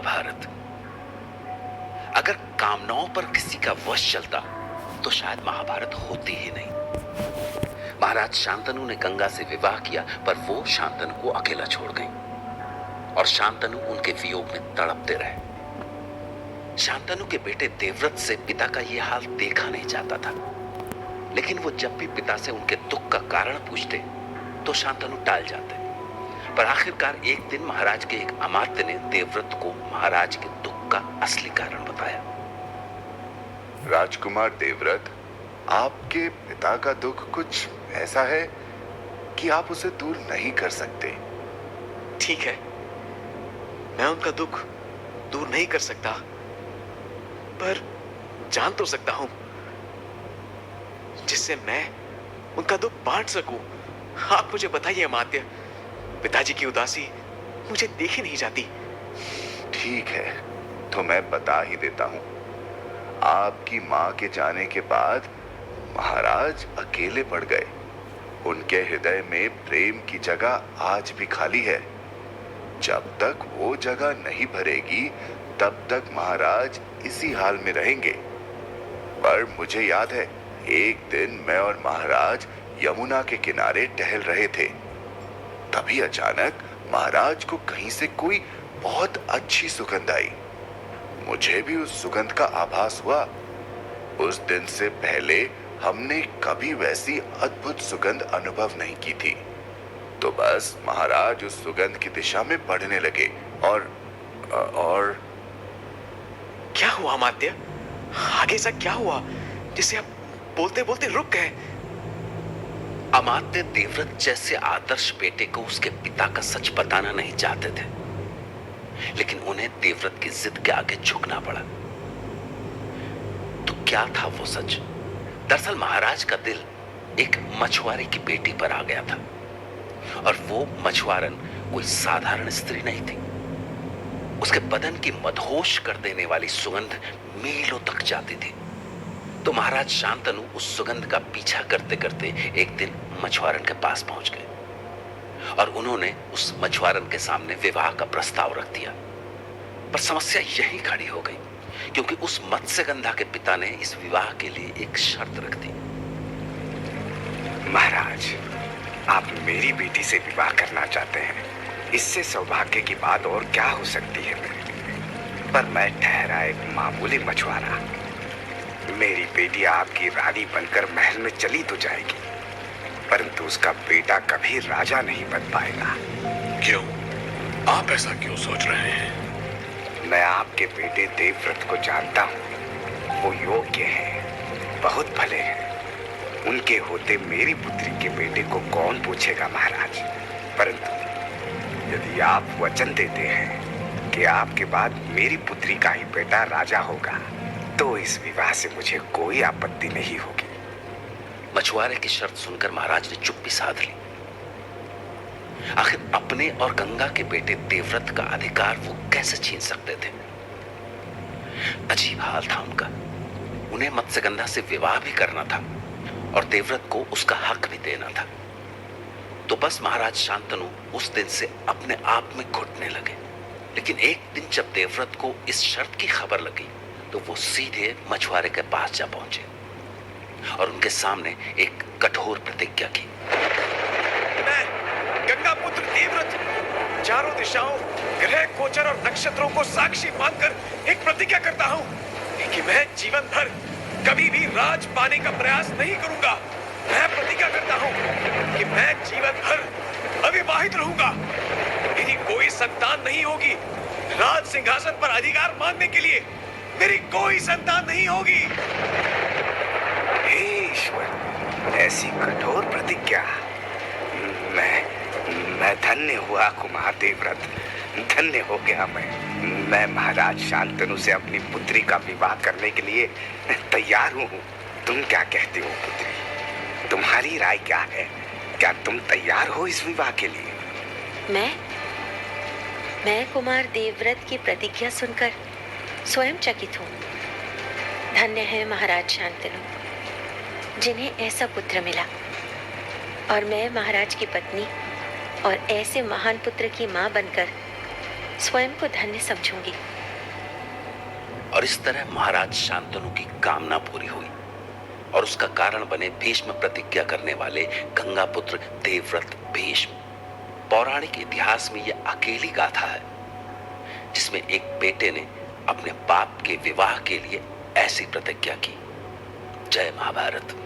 महाभारत। अगर कामनाओं पर किसी का वश चलता तो शायद महाभारत होती ही नहीं। महाराज शांतनु ने गंगा से विवाह किया, पर वो शांतनु को अकेला छोड़ गई और शांतनु उनके वियोग में तड़पते रहे। शांतनु के बेटे देवव्रत से पिता का यह हाल देखा नहीं जाता था, लेकिन वो जब भी पिता से उनके दुख का कारण पूछते तो शांतनु टाल जाते। पर आखिरकार एक दिन महाराज के एक अमात्य ने देवव्रत को महाराज के दुख का असली कारण बताया। राजकुमार देवव्रत, आपके पिता का दुख कुछ ऐसा है कि आप उसे दूर नहीं कर सकते। ठीक है, मैं उनका दुख दूर नहीं कर सकता, पर जान तो सकता हूं, जिससे मैं उनका दुख बांट सकूं। आप मुझे बताइए अमात्य, पिताजी की उदासी मुझे देखी नहीं जाती। ठीक है, तो मैं बता ही देता हूं। आपकी मां के जाने के बाद महाराज अकेले पड़ गए। उनके हृदय में प्रेम की जगह आज भी खाली है। जब तक वो जगह नहीं भरेगी तब तक महाराज इसी हाल में रहेंगे। पर मुझे याद है, एक दिन मैं और महाराज यमुना के किनारे टहल रहे थे। तभी अचानक महाराज को कहीं से कोई बहुत अच्छी सुगंध आई। मुझे भी उस सुगंध का आभास हुआ। उस दिन से पहले हमने कभी वैसी अद्भुत सुगंध अनुभव नहीं की थी। तो बस महाराज उस सुगंध की दिशा में बढ़ने लगे और क्या हुआ अमात्य? आगे से क्या हुआ जिसे आप बोलते बोलते रुक गए? अमात्य देवव्रत जैसे आदर्श बेटे को उसके पिता का सच बताना नहीं चाहते थे, लेकिन उन्हें देवव्रत की जिद के आगे झुकना पड़ा। तो क्या था वो सच? दरअसल महाराज का दिल एक मछुआरे की बेटी पर आ गया था, और वो मछुआरन कोई साधारण स्त्री नहीं थी। उसके बदन की मदहोश कर देने वाली सुगंध मीलों तक जाती थी। तो महाराज शांतनु उस सुगंध का पीछा करते करते एक दिन मछुआरन के पास पहुंच गए और उन्होंने उस मछुआरन के सामने विवाह का प्रस्ताव रख दिया। पर समस्या यहीं खड़ी हो गई, क्योंकि उस मत्स्यगंधा के पिता ने इस विवाह के लिए एक शर्त रख दी। महाराज, आप मेरी बेटी से विवाह करना चाहते हैं, इससे सौभाग्य की बात और क्या हो सकती है। पर मैं ठहरा एक मामूली मछुआरा। मेरी बेटी आपकी रानी बनकर महल में चली तो जाएगी, परंतु उसका बेटा कभी राजा नहीं बन पाएगा। क्यों? आप ऐसा क्यों सोच रहे हैं? मैं आपके बेटे देवव्रत को जानता हूँ। वो योग्य हैं, बहुत भले हैं। उनके होते मेरी पुत्री के बेटे को कौन पूछेगा महाराज। परंतु यदि आप वचन देते हैं कि आपके बाद मेरी पुत्री का ही बेटा राजा होगा, तो इस विवाह से मुझे कोई आपत्ति नहीं होगी। मछुआरे की शर्त सुनकर महाराज ने चुप्पी साध ली। आखिर अपने और गंगा के बेटे देवव्रत का अधिकार वो कैसे छीन सकते थे? अजीब हाल था उनका। उन्हें मत्स्यगंधा से विवाह भी करना था और देवव्रत को उसका हक भी देना था। तो बस महाराज शांतनु उस दिन से अपने आप में घुटने लगे। लेकिन एक दिन जब देवव्रत को इस शर्त की खबर लगी तो वो सीधे मछुआरे के पास जा पहुंचे और उनके सामने एक कठोर प्रतिज्ञा की। मैं गंगा पुत्र देवव्रत चारों दिशाओं, ग्रह, गोचर और नक्षत्रों को साक्षी मानकर एक प्रतिज्ञा करता हूं कि मैं जीवन भर कभी भी राज पाने का प्रयास नहीं करूंगा। मैं प्रतिज्ञा करता हूं कि मैं जीवन भर अविवाहित रहूंगा। मेरी कोई संतान नहीं होगी। राज सिंहासन पर अधिकार मांगने के लिए मेरी कोई संतान नहीं होगी। हे ईश्वर, ऐसी कठोर प्रतिज्ञा। मैं धन्य हुआ कुमार देवव्रत, धन्य हो गया मैं महाराज शांतनु से अपनी पुत्री का विवाह करने के लिए तैयार हूँ। तुम क्या कहते हो पुत्री? तुम्हारी राय क्या है? क्या तुम तैयार हो इस विवाह के लिए? मैं कुमार देवव्रत की प्रतिज्ञा सुनकर स्वयं चकित हूँ। धन्य है महाराज शांतनु, जिन्हें ऐसा पुत्र मिला, और मैं महाराज की पत्नी और ऐसे महान पुत्र की माँ बनकर स्वयं को धन्य समझूंगी। और इस तरह महाराज शांतनु की कामना पूरी हुई और उसका कारण बने भीष्म प्रतिज्ञा करने वाले गंगापुत्र देवव्रत भीष्म। पौराणिक इतिहास में यह अकेली गाथा है जिसमें एक बेटे ने अपने बाप के विवाह के लिए ऐसी प्रतिज्ञा की। जय महाभारत।